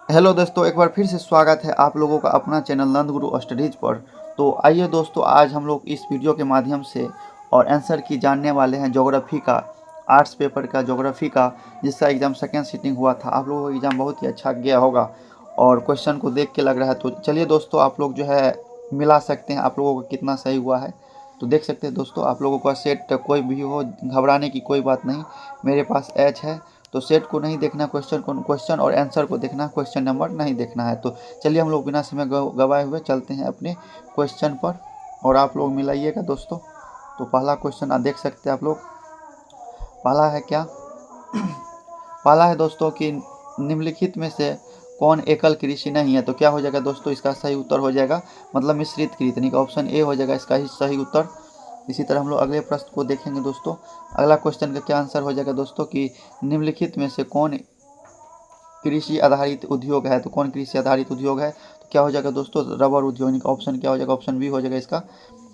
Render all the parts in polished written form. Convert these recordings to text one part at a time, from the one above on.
Hello दोस्तों, एक बार फिर से स्वागत है आप लोगों का अपना चैनल नंद गुरु स्टडीज पर। तो आइए दोस्तों, आज हम लोग इस वीडियो के माध्यम से और आंसर की जानने वाले हैं ज्योग्राफी का, आर्ट्स पेपर का ज्योग्राफी का, जिसका एग्ज़ाम सेकेंड सिटिंग हुआ था। आप लोगों का एग्ज़ाम बहुत ही अच्छा गया होगा और क्वेश्चन को देख के लग रहा है। तो चलिए दोस्तों, आप लोग जो है मिला सकते हैं आप लोगों का कितना सही हुआ है। तो देख सकते हैं दोस्तों, आप लोगों का सेट कोई भी हो, घबराने की कोई बात नहीं। मेरे पास एच है, तो सेट को नहीं देखना, क्वेश्चन और आंसर को देखना, क्वेश्चन नंबर नहीं देखना है। तो चलिए हम लोग बिना समय गवाए हुए चलते हैं अपने क्वेश्चन पर और आप लोग मिलाइएगा दोस्तों। तो पहला क्वेश्चन आप देख सकते हैं आप लोग। पहला है क्या? पहला है दोस्तों कि निम्नलिखित में से कौन एकल कृषि नहीं है? तो क्या हो जाएगा दोस्तों, इसका सही उत्तर हो जाएगा मतलब मिश्रित कृषि, यानी कि ऑप्शन ए हो जाएगा इसका ही सही उत्तर। इसी तरह हम लोग अगले प्रश्न को देखेंगे दोस्तों। अगला क्वेश्चन का क्या आंसर हो जाएगा दोस्तों कि निम्नलिखित में से कौन कृषि आधारित उद्योग है? तो कौन कृषि आधारित उद्योग है? तो क्या हो जाएगा दोस्तों, रबर उद्योग, यानी कि ऑप्शन क्या हो जाएगा, ऑप्शन बी हो जाएगा इसका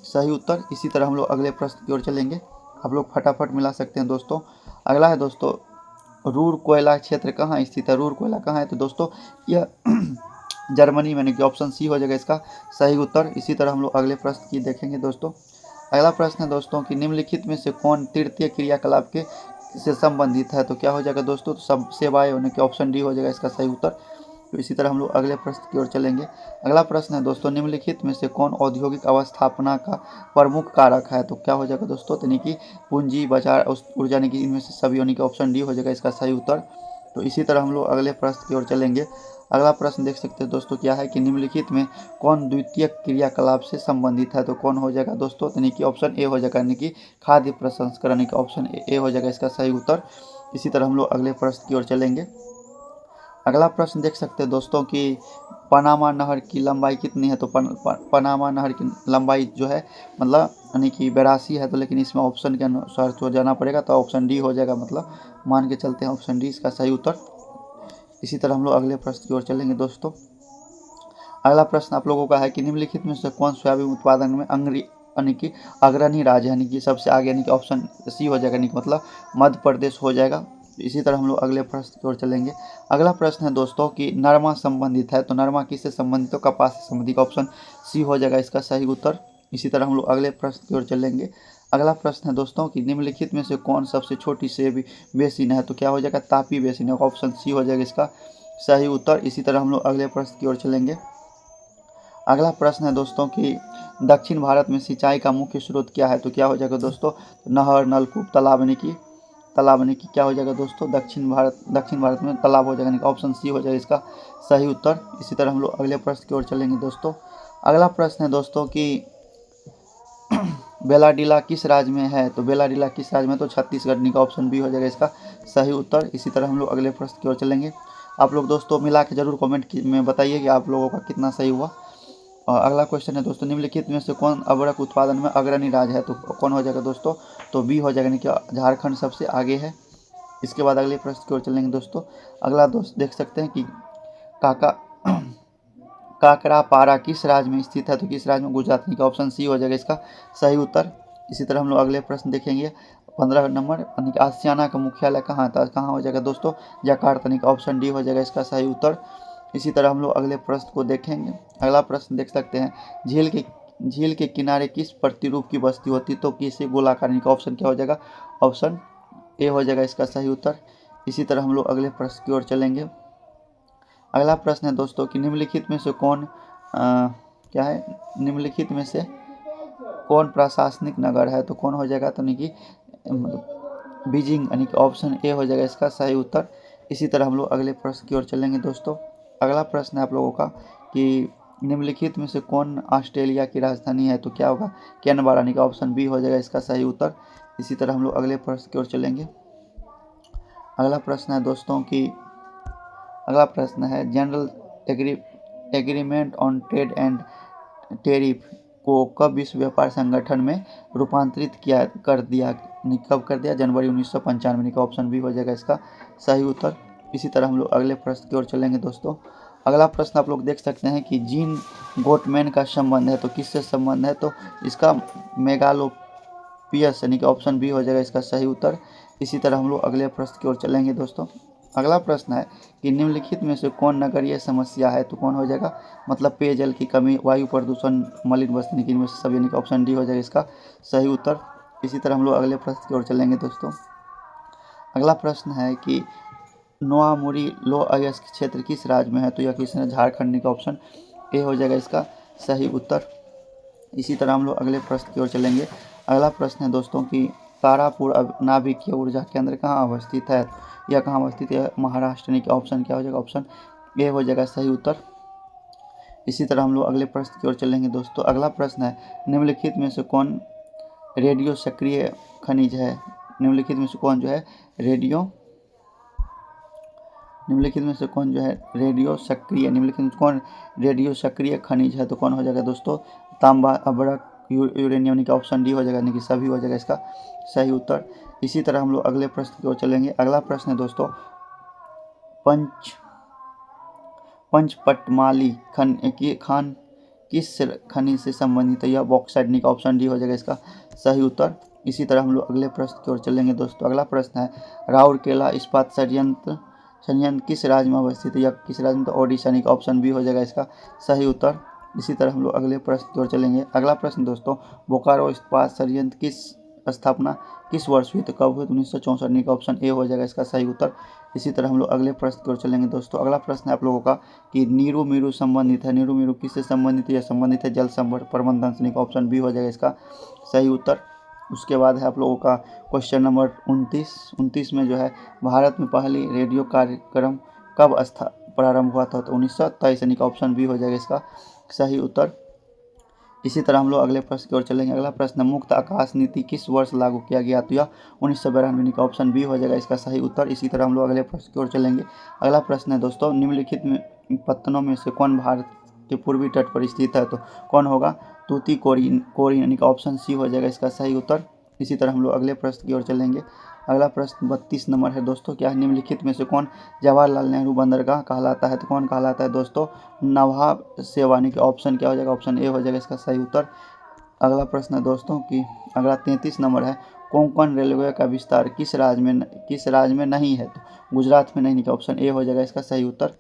सही उत्तर। इसी तरह हम लोग अगले प्रश्न की ओर चलेंगे, आप लोग फटाफट मिला सकते हैं दोस्तों। अगला है दोस्तों, रूर कोयला क्षेत्र कहाँ स्थित है? रूर कोयला कहाँ है? तो दोस्तों यह जर्मनी में, यानी कि ऑप्शन सी हो जाएगा इसका सही उत्तर। इसी तरह हम लोग अगले प्रश्न की देखेंगे दोस्तों। अगला प्रश्न है दोस्तों कि निम्नलिखित में से कौन तृतीय क्रियाकलाप के से संबंधित है? तो क्या हो जाएगा दोस्तों, तो सब सेवाएं, होने के ऑप्शन डी हो जाएगा इसका सही उत्तर। तो इसी तरह हम लोग अगले प्रश्न की ओर चलेंगे। अगला प्रश्न है दोस्तों, निम्नलिखित में से कौन औद्योगिक अवस्थापना का प्रमुख कारक है? तो क्या हो जाएगा दोस्तों, यानी कि पूंजी बाजार ऊर्जा, यानी कि इनमें से सभी, यानी कि ऑप्शन डी हो जाएगा इसका सही उत्तर। तो इसी तरह हम लोग अगले प्रश्न की ओर चलेंगे। अगला प्रश्न देख सकते हैं दोस्तों, क्या है कि निम्नलिखित में कौन द्वितीय क्रियाकलाप से संबंधित है? तो कौन हो जाएगा दोस्तों, यानी कि ऑप्शन ए हो जाएगा, यानी कि खाद्य प्रसंस्करण का ऑप्शन ए हो जाएगा इसका सही उत्तर। इसी तरह हम लोग अगले प्रश्न की ओर चलेंगे। अगला प्रश्न देख सकते हैं दोस्तों कि पनामा नहर की लंबाई कितनी है? तो पनामा नहर की लंबाई जो है मतलब यानी कि 82 है। तो लेकिन इसमें ऑप्शन के अनुसार तो जाना पड़ेगा, तो ऑप्शन डी हो जाएगा, मतलब मान के चलते हैं ऑप्शन डी इसका सही उत्तर। इसी तरह हम लोग अगले प्रश्न की ओर चलेंगे दोस्तों। अगला प्रश्न आप लोगों का है कि निम्नलिखित में से कौन सोयाबीन उत्पादन में यानी कि अग्रणी राज्य, यानी कि सबसे आगे, यानी कि ऑप्शन सी हो जाएगा, यानी कि मतलब मध्य प्रदेश हो जाएगा। इसी तरह हम लोग अगले प्रश्न की ओर चलेंगे। अगला प्रश्न है दोस्तों कि नरमा संबंधित है? तो नरमा किससे संबंधित? तो कपास से संबंधित, ऑप्शन सी हो जाएगा इसका सही उत्तर। इसी तरह हम लोग अगले प्रश्न की ओर चलेंगे। अगला प्रश्न है दोस्तों कि निम्नलिखित में से कौन सबसे छोटी सेब बेसिन है? तो क्या हो जाएगा, तापी बेसिन है, ऑप्शन सी हो जाएगा इसका सही उत्तर। इसी तरह हम लोग अगले प्रश्न की ओर चलेंगे। अगला प्रश्न है दोस्तों कि दक्षिण भारत में सिंचाई का मुख्य स्रोत क्या है? तो क्या हो जाएगा दोस्तों, नहर, नलकूप, तालाब, यानी कि क्या हो जाएगा दोस्तों, दक्षिण भारत में तालाब हो जाएगा, ऑप्शन सी हो जाएगा इसका सही उत्तर। इसी तरह हम लोग अगले प्रश्न की ओर चलेंगे दोस्तों। अगला प्रश्न है दोस्तों कि बेलाडीला किस राज्य में है? तो बेलाडीला किस राज्य में? तो छत्तीसगढ़, का ऑप्शन बी हो जाएगा इसका सही उत्तर। इसी तरह हम लोग अगले प्रश्न की ओर चलेंगे। आप लोग दोस्तों मिला के जरूर कमेंट में बताइए कि आप लोगों का कितना सही हुआ। और अगला क्वेश्चन है दोस्तों, निम्नलिखित में से कौन अबरक उत्पादन में अग्रणी राज्य है? तो कौन हो जाएगा दोस्तों, तो बी हो जाएगा, यानी कि झारखंड सबसे आगे है। इसके बाद अगले प्रश्न की ओर चलेंगे दोस्तों। अगला दोस्त देख सकते हैं कि काका काकरापारा किस राज्य में स्थित है? तो किस राज्य में? गुजरात, का ऑप्शन सी हो जाएगा इसका सही उत्तर। इसी तरह हम लोग अगले प्रश्न देखेंगे। 15 नंबर, यानी कि आसियाना का मुख्यालय कहाँ था? कहाँ हो जाएगा दोस्तों, जकार्ता, का ऑप्शन डी हो जाएगा इसका सही उत्तर। इसी तरह हम लोग अगले प्रश्न को देखेंगे। अगला प्रश्न देख सकते हैं, झील के किनारे किस प्रतिरूप की बस्ती होती? तो किसी गोलाकार, का ऑप्शन क्या हो जाएगा, ऑप्शन ए हो जाएगा इसका सही उत्तर। इसी तरह हम लोग अगले प्रश्न की ओर चलेंगे। अगला प्रश्न है दोस्तों कि निम्नलिखित में से कौन क्या है, निम्नलिखित में से कौन प्रशासनिक नगर है? तो कौन हो जाएगा, तो यानी कि बीजिंग, यानी कि ऑप्शन ए हो जाएगा इसका सही उत्तर। इसी तरह हम लोग अगले प्रश्न की ओर चलेंगे दोस्तों। अगला प्रश्न है आप लोगों का कि निम्नलिखित में से कौन ऑस्ट्रेलिया की राजधानी है? तो क्या होगा, कैनबरा, यानी कि ऑप्शन बी हो जाएगा इसका सही उत्तर। इसी तरह हम लोग अगले प्रश्न की ओर चलेंगे। अगला प्रश्न है दोस्तों कि अगला प्रश्न है, general agreement on trade and tariff को कब विश्व व्यापार संगठन में रूपांतरित कर दिया? कब कर दिया? जनवरी 1995, का ऑप्शन बी हो जाएगा इसका सही उत्तर। इसी तरह हम लोग अगले प्रश्न की ओर चलेंगे दोस्तों। अगला प्रश्न आप लोग देख सकते हैं कि जीन गोटमैन का संबंध है? तो किससे संबंध है? तो इसका मेगालोपियस, यानी कि ऑप्शन बी हो जाएगा इसका सही उत्तर। इसी तरह हम लोग अगले प्रश्न की ओर चलेंगे दोस्तों। अगला प्रश्न है कि निम्नलिखित में से कौन नगरीय समस्या है, तो कौन हो जाएगा, मतलब पेयजल की कमी, वायु प्रदूषण, मलिन बस्ती, इनमें से सब, यानी कि ऑप्शन डी हो जाएगा इसका सही उत्तर। इसी तरह हम लोग अगले प्रश्न की ओर चलेंगे दोस्तों। अगला प्रश्न है कि नोआमुरी लो अयस्क क्षेत्र किस राज्य में है, तो यह किस ने, झारखंड का ऑप्शन ए हो जाएगा इसका सही उत्तर। इसी तरह हम लोग अगले प्रश्न की ओर चलेंगे। अगला प्रश्न है दोस्तों कि तारापुर नाभिकीय ऊर्जा केंद्र कहाँ अवस्थित है, यह कहाँ अवस्थित है, महाराष्ट्र, यानी कि ऑप्शन क्या हो जाएगा, ऑप्शन ए हो जाएगा सही उत्तर। इसी तरह हम लोग अगले प्रश्न की ओर चलेंगे दोस्तों। अगला प्रश्न है निम्नलिखित में से कौन रेडियो सक्रिय खनिज है, निम्नलिखित में से कौन जो है निम्नलिखित में से कौन जो है रेडियो सक्रिय, निम्नलिखित में कौन रेडियो सक्रिय खनिज है, तो कौन हो जाएगा दोस्तों, तांबा, अभ्रक, यूरेनियम, का ऑप्शन डी हो जाएगा, यानी कि सभी हो जाएगा इसका सही उत्तर। इसी तरह हम लोग अगले प्रश्न की ओर चलेंगे। अगला प्रश्न है दोस्तों पंचपटमाली खान किस खनिज से संबंधित है, यह बॉक्साइट, का ऑप्शन डी हो जाएगा इसका सही उत्तर। इसी तरह हम लोग अगले प्रश्न की ओर चलेंगे दोस्तों। अगला प्रश्न है राउरकेला इस्पात संयंत्र किस राज्य में अवस्थित है, या किस राज्य में, तो ओडिशा, का ऑप्शन बी हो जाएगा इसका सही उत्तर। इसी तरह हम लोग अगले प्रश्न की ओर चलेंगे। अगला प्रश्न दोस्तों बोकारो इस्पात संयंत्र किस स्थापना किस वर्ष हुई, तो कब हुई, 1964, का ऑप्शन ए हो जाएगा इसका सही उत्तर। इसी तरह हम लोग अगले प्रश्न की ओर चलेंगे दोस्तों। अगला प्रश्न है आप लोगों का कि नीरू मीरू संबंधित है, नीरू मीरू किससे संबंधित है, यह संबंधित है जल प्रबंधन से, का ऑप्शन बी हो जाएगा इसका सही उत्तर। उसके बाद है आप लोगों का क्वेश्चन नंबर 29 में जो है भारत में पहली रेडियो कार्यक्रम कब प्रारंभ हुआ था, तो 1923, यानी का ऑप्शन बी हो जाएगा इसका सही उत्तर। इसी तरह हम लोग अगले प्रश्न की ओर चलेंगे। अगला प्रश्न मुक्त आकाश नीति किस वर्ष लागू किया गया, तो यह 1992, का ऑप्शन बी हो जाएगा इसका सही उत्तर। इसी तरह हम लोग अगले प्रश्न की ओर चलेंगे। अगला प्रश्न है दोस्तों निम्नलिखित में पत्तनों में से कौन भारत के पूर्वी तट पर स्थित है, तो कौन होगा, तूतीकोरिन, यानी का ऑप्शन सी हो जाएगा इसका सही उत्तर। इसी तरह हम लोग अगले प्रश्न की ओर चलेंगे। अगला प्रश्न 32 नंबर है दोस्तों, क्या निम्नलिखित में से कौन जवाहरलाल नेहरू बंदरगाह कहलाता है, तो कौन कहलाता है दोस्तों, नवाब सेवा, के ऑप्शन क्या हो जाएगा, ऑप्शन ए हो जाएगा इसका सही उत्तर। अगला प्रश्न है दोस्तों कि अगला 33 नंबर है कोंकण रेलवे का विस्तार किस राज्य में नहीं है, तो गुजरात में नहीं, का ऑप्शन ए हो जाएगा इसका सही उत्तर।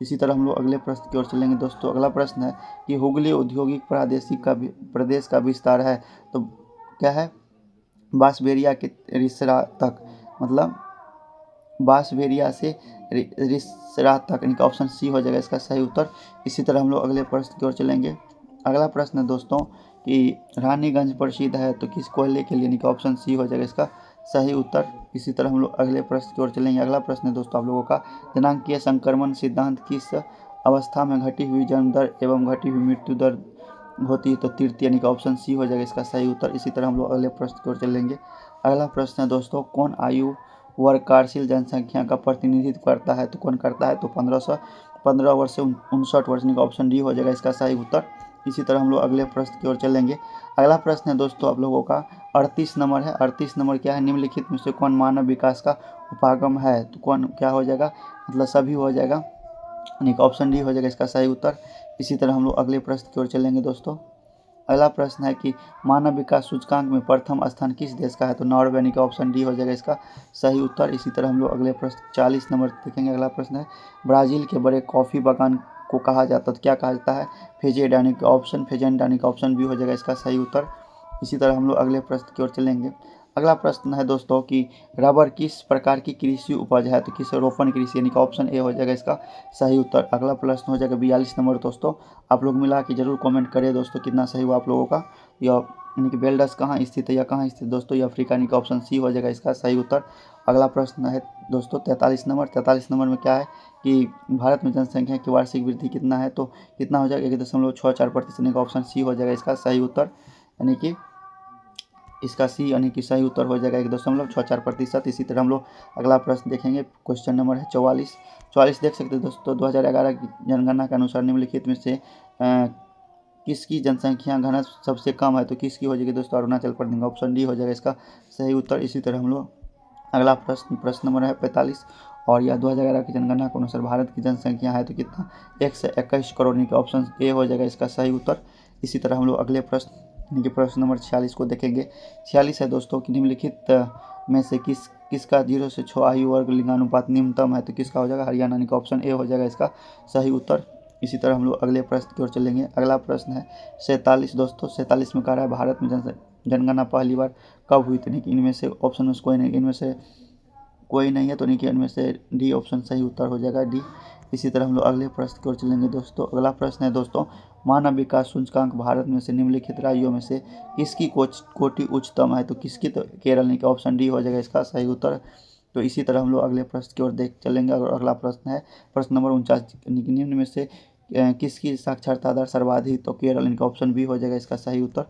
इसी तरह हम लोग अगले प्रश्न की ओर चलेंगे दोस्तों। अगला प्रश्न है कि हुगली औद्योगिक प्रदेश का विस्तार है, तो क्या है, बांसबेरिया के रिसरा तक, मतलब बांसबेरिया से रिसरा तक, इनका ऑप्शन सी हो जाएगा इसका सही उत्तर। इसी तरह हम लोग अगले प्रश्न की ओर चलेंगे। अगला प्रश्न है दोस्तों कि रानीगंज प्रसिद्ध है तो किस कोयले के लिए, इनका ऑप्शन सी हो जाएगा इसका सही उत्तर। इसी तरह हम लोग अगले प्रश्न की ओर चलेंगे। अगला प्रश्न है दोस्तों आप लोगों का जनांकीय संक्रमण सिद्धांत किस अवस्था में घटी हुई जन्म दर एवं घटी हुई मृत्यु दर होती है, तो तृतीय, यानी का ऑप्शन सी हो जाएगा इसका सही उत्तर। इसी तरह हम लोग अगले प्रश्न की ओर चलेंगे। अगला प्रश्न है दोस्तों कौन आयु वर्ग कार्यशील जनसंख्या का प्रतिनिधित्व करता है, तो कौन करता है, तो 15 वर्ष से 59 वर्ष, का ऑप्शन डी हो जाएगा इसका सही उत्तर। इसी तरह हम लोग अगले प्रश्न की ओर चलेंगे। अगला प्रश्न है दोस्तों आप लोगों का 38 नंबर है। 38 नंबर क्या है, निम्नलिखित में से कौन मानव विकास का उपागम है, तो कौन क्या हो जाएगा, मतलब सभी हो जाएगा, यानी कि ऑप्शन डी हो जाएगा इसका सही उत्तर। इसी तरह हम लोग अगले प्रश्न की ओर चलेंगे दोस्तों। अगला प्रश्न है कि मानव विकास सूचकांक में प्रथम स्थान किस देश का है, तो नॉर्वे, यानी कि ऑप्शन डी हो जाएगा इसका सही उत्तर। इसी तरह हम लोग अगले प्रश्न 40 नंबर देखेंगे। अगला प्रश्न है ब्राज़ील के बड़े कॉफ़ी बागान को कहा जाता है, तो क्या कहा जाता है, फेजेड, यानी कि ऑप्शन फेजेंडा, यानी कि ऑप्शन बी हो जाएगा इसका सही उत्तर। इसी तरह हम लोग अगले प्रश्न की ओर चलेंगे। अगला प्रश्न है दोस्तों कि रबर किस प्रकार की कृषि उपज है, तो किस रोपण कृषि, यानी कि ऑप्शन ए हो जाएगा इसका सही उत्तर। अगला प्रश्न हो जाएगा 42 नंबर दोस्तों। आप लोग मिला के जरूर कमेंट करें दोस्तों कितना सही हुआ आप लोगों का। यह यानी कि बेल्डस कहाँ स्थित है या कहाँ स्थित दोस्तों, यह अफ्रीका, यानी कि ऑप्शन सी हो जाएगा इसका सही उत्तर। अगला प्रश्न है दोस्तों 43 नंबर। 43 नंबर में क्या है कि भारत में जनसंख्या की वार्षिक वृद्धि कितना है, तो कितना हो जाएगा 1.64%, यानी कि ऑप्शन सी हो जाएगा इसका सही उत्तर, यानी कि इसका सी, यानी कि सही उत्तर हो जाएगा 1.64%। इसी तरह हम लोग अगला प्रश्न देखेंगे। क्वेश्चन नंबर है 44 देख सकते हैं दोस्तों। 2011 की जनगणना के अनुसार निम्नलिखित में से किसकी जनसंख्या घनत्व सबसे कम है, तो किसकी हो जाएगी दोस्तों, अरुणाचल प्रदेश, ऑप्शन डी हो जाएगा इसका सही उत्तर। इसी तरह हम लोग अगला प्रश्न नंबर है 45, और यह 2011 की जनगणना के अनुसार भारत की जनसंख्या है तो कितना, 121 करोड़, यानी कि ऑप्शन ए हो जाएगा इसका सही उत्तर। इसी तरह हम लोग अगले प्रश्न यानी कि प्रश्न नंबर 46 को देखेंगे। 46 है दोस्तों कि निम्नलिखित में से किस किसका 0 से 6 आयु वर्ग लिंगानुपात निम्नतम है, तो किसका हो जाएगा हरियाणा, यानी कि ऑप्शन ए हो जाएगा इसका सही उत्तर। इसी तरह हम लोग अगले प्रश्न की ओर चलेंगे। अगला प्रश्न है 47 दोस्तों। 47 में कह रहा है भारत में जनगणना पहली बार कब हुई थी, कि इनमें से ऑप्शन में कोई नहीं, इनमें से कोई नहीं है, तो नहीं कि इनमें से डी ऑप्शन सही उत्तर हो जाएगा, डी। इसी तरह हम लोग अगले प्रश्न की ओर चलेंगे दोस्तों। अगला प्रश्न है दोस्तों, मानव विकास सूचकांक भारत में से निम्नलिखित राज्यों में से किसकी कोटि उच्चतम है, तो किसकी, तो केरल, नहीं कि ऑप्शन डी हो जाएगा इसका सही उत्तर। तो इसी तरह हम लोग अगले प्रश्न की ओर देख चलेंगे। और अगला प्रश्न है प्रश्न नंबर 49, निम्न में से किसकी साक्षरता दर सर्वाधिक, तो केरल, इनका ऑप्शन बी हो जाएगा इसका सही उत्तर।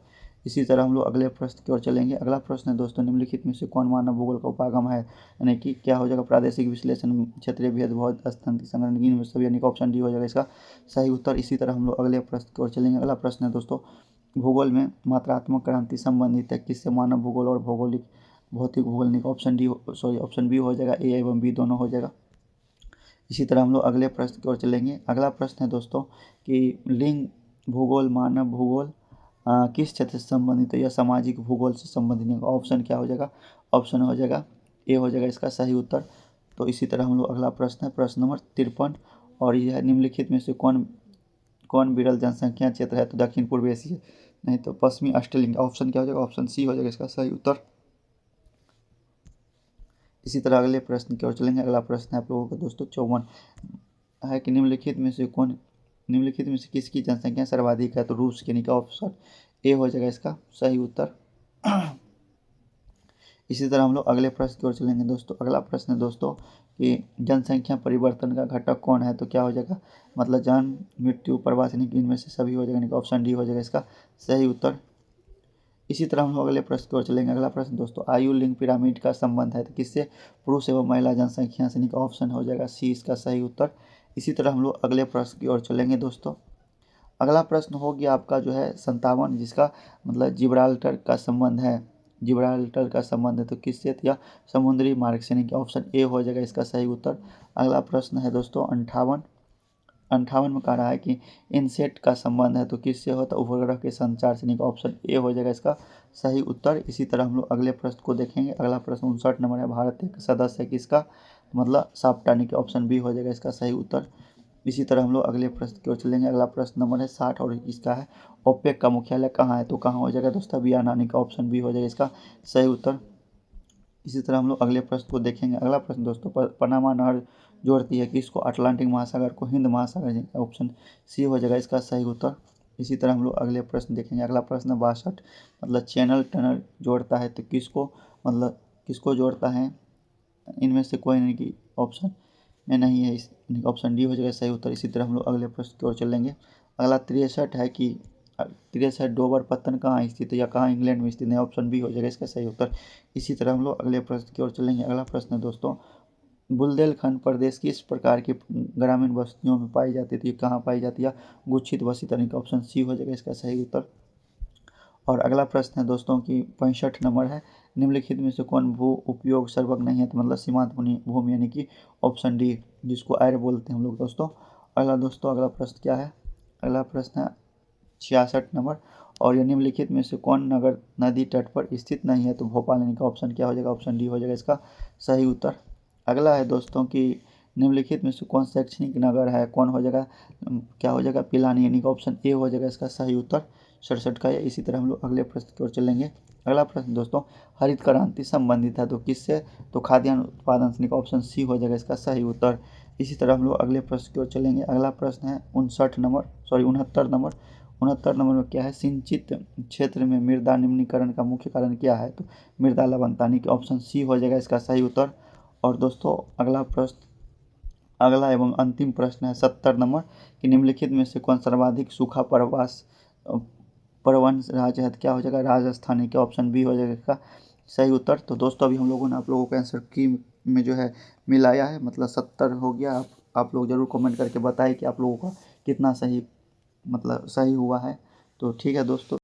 इसी तरह हम लोग अगले प्रश्न की ओर चलेंगे। अगला प्रश्न है दोस्तों, निम्नलिखित में से कौन मानव भूगोल का उपागम है, यानी कि क्या हो जाएगा प्रादेशिक विश्लेषण, क्षेत्रीय भेदभाव, स्थानिक संग्रहण, इनमें सभी, यानी कि ऑप्शन डी हो जाएगा इसका सही उत्तर। इसी तरह हम लोग अगले प्रश्न की ओर चलेंगे। अगला प्रश्न है दोस्तों, भूगोल में मात्रात्मक क्रांति संबंधित है किससे, मानव भूगोल और भौगोलिक भौतिक भूगोल, option D sorry option B हो जाएगा, ए एवं बी दोनों हो जाएगा। इसी तरह हम लोग अगले प्रश्न की ओर चलेंगे। अगला प्रश्न है दोस्तों कि लिंग भूगोल मानव भूगोल किस क्षेत्र से संबंधित है, या सामाजिक भूगोल से संबंधित है, ऑप्शन क्या हो जाएगा, ऑप्शन हो जाएगा ए हो जाएगा इसका सही उत्तर। तो इसी तरह हम लोग अगला प्रश्न है प्रश्न नंबर 53, और यह है निम्नलिखित में से कौन कौन विरल जनसंख्या क्षेत्र है, तो दक्षिण पूर्व एशिया, नहीं तो पश्चिमी ऑस्ट्रेलिया, ऑप्शन क्या हो जाएगा, ऑप्शन सी हो जाएगा इसका सही उत्तर। इसी तरह अगले प्रश्न की ओर चलेंगे। अगला प्रश्न है आप लोगों का दोस्तों 54 है कि निम्नलिखित में से किसकी जनसंख्या सर्वाधिक है, तो रूस की, यानी कि ऑप्शन ए हो जाएगा इसका सही उत्तर। इसी तरह हम लोग अगले प्रश्न की ओर चलेंगे दोस्तों। अगला प्रश्न है दोस्तों कि जनसंख्या परिवर्तन का घटक कौन है, तो क्या हो जाएगा, मतलब जन्म मृत्यु प्रवास, यानी कि इनमें से सभी हो जाएगा, यानी कि ऑप्शन डी हो जाएगा इसका सही उत्तर। इसी तरह हम लोग अगले प्रश्न की ओर चलेंगे। अगला प्रश्न दोस्तों, आयु लिंग पिरामिड का संबंध है तो किससे, पुरुष एवं महिला जनसंख्या से, यानी कि ऑप्शन हो जाएगा सी इसका सही उत्तर। इसी तरह हम लोग अगले प्रश्न की ओर चलेंगे दोस्तों। अगला प्रश्न हो गया आपका जो है 57, जिसका मतलब जिब्राल्टर का संबंध है, जिब्राल्टर का संबंध है तो किससे, या समुद्री मार्ग से, यानी कि ऑप्शन ए हो जाएगा इसका सही उत्तर। अगला प्रश्न है दोस्तों 58 में कह रहा है कि इनसेट का संबंध है तो किससे होता है, उपग्रह के संचार से, नहीं ऑप्शन ए हो जाएगा इसका सही उत्तर। इसी तरह हम लोग अगले प्रश्न को देखेंगे। अगला प्रश्न 59 नंबर है, भारत एक सदस्य है किसका, मतलब साप्टा, यानी कि ऑप्शन बी हो जाएगा इसका सही उत्तर। इसी तरह हम लोग अगले प्रश्न की ओर चलेंगे। अगला प्रश्न नंबर है 60, और इसका है ओपेक का मुख्यालय कहाँ है, तो कहाँ हो जाएगा दोस्तों, वियना, यानी कि ऑप्शन बी हो जाएगा इसका सही उत्तर। इसी तरह हम लोग अगले प्रश्न को देखेंगे। अगला प्रश्न दोस्तों, पनामा नहर जोड़ती है किसको, अटलांटिक महासागर को हिंद महासागर, ऑप्शन सी हो जाएगा इसका सही उत्तर। इसी तरह हम लोग अगले प्रश्न देखेंगे। अगला प्रश्न 62, मतलब चैनल टनल जोड़ता है तो किसको, मतलब किसको जोड़ता है, इनमें से कोई नहीं, कि ऑप्शन में नहीं है, इस ऑप्शन डी हो जाएगा सही उत्तर। इसी तरह हम लोग अगले प्रश्न की ओर चलेंगे। अगला 63 है कि 63 डोबर पत्तन कहाँ स्थित है, या कहाँ इंग्लैंड में स्थित है, ऑप्शन बी हो जाएगा इसका सही उत्तर। इसी तरह हम लोग अगले प्रश्न की ओर चलेंगे। अगला प्रश्न है दोस्तों, बुंदेलखंड प्रदेश किस प्रकार की ग्रामीण बस्तियों में पाई जाती थी, कहाँ पाई जाती है, गुच्छित बस्ती, यानी कि ऑप्शन सी हो जाएगा इसका सही उत्तर। और अगला प्रश्न है दोस्तों की 65 नंबर है, निम्नलिखित में से कौन भू उपयोग सर्वक नहीं है, तो मतलब सीमांत भूमि, यानी कि ऑप्शन डी, जिसको आयर बोलते हैं हम लोग दोस्तों। अगला प्रश्न क्या है, अगला प्रश्न है 66 नंबर, और यह निम्नलिखित में से कौन नगर नदी तट पर स्थित नहीं है, तो भोपाल, यानी कि ऑप्शन क्या हो जाएगा, ऑप्शन डी हो जाएगा इसका सही उत्तर। अगला है दोस्तों कि निम्नलिखित में से कौन शैक्षणिक नगर है, कौन हो जाएगा, क्या हो जाएगा, पिलानी, यानी कि ऑप्शन ए हो जाएगा इसका सही उत्तर 67 का। इसी तरह हम लोग अगले प्रश्न की ओर चलेंगे। अगला प्रश्न दोस्तों, हरित क्रांति संबंधित है तो किससे, तो खाद्यान्न उत्पादन से, ऑप्शन सी हो जाएगा इसका सही उत्तर। इसी तरह हम लोग अगले प्रश्न की ओर चलेंगे। अगला प्रश्न है 69 नंबर में क्या है, सिंचित क्षेत्र में मृदा निम्नीकरण का मुख्य कारण क्या है, तो मृदा लवणता, यानी कि ऑप्शन सी हो जाएगा इसका सही उत्तर। और दोस्तों अगला एवं अंतिम प्रश्न है 70 नंबर, कि निम्नलिखित में से कौन सर्वाधिक सूखा प्रवण राज्य है, तो क्या हो जाएगा, राजस्थान, के ऑप्शन बी हो जाएगा इसका सही उत्तर। तो दोस्तों अभी हम लोगों ने आप लोगों को आंसर की में जो है मिलाया है, मतलब 70 हो गया। आप लोग ज़रूर कमेंट करके बताएं कि आप लोगों का कितना सही, मतलब सही हुआ है। तो ठीक है दोस्तों।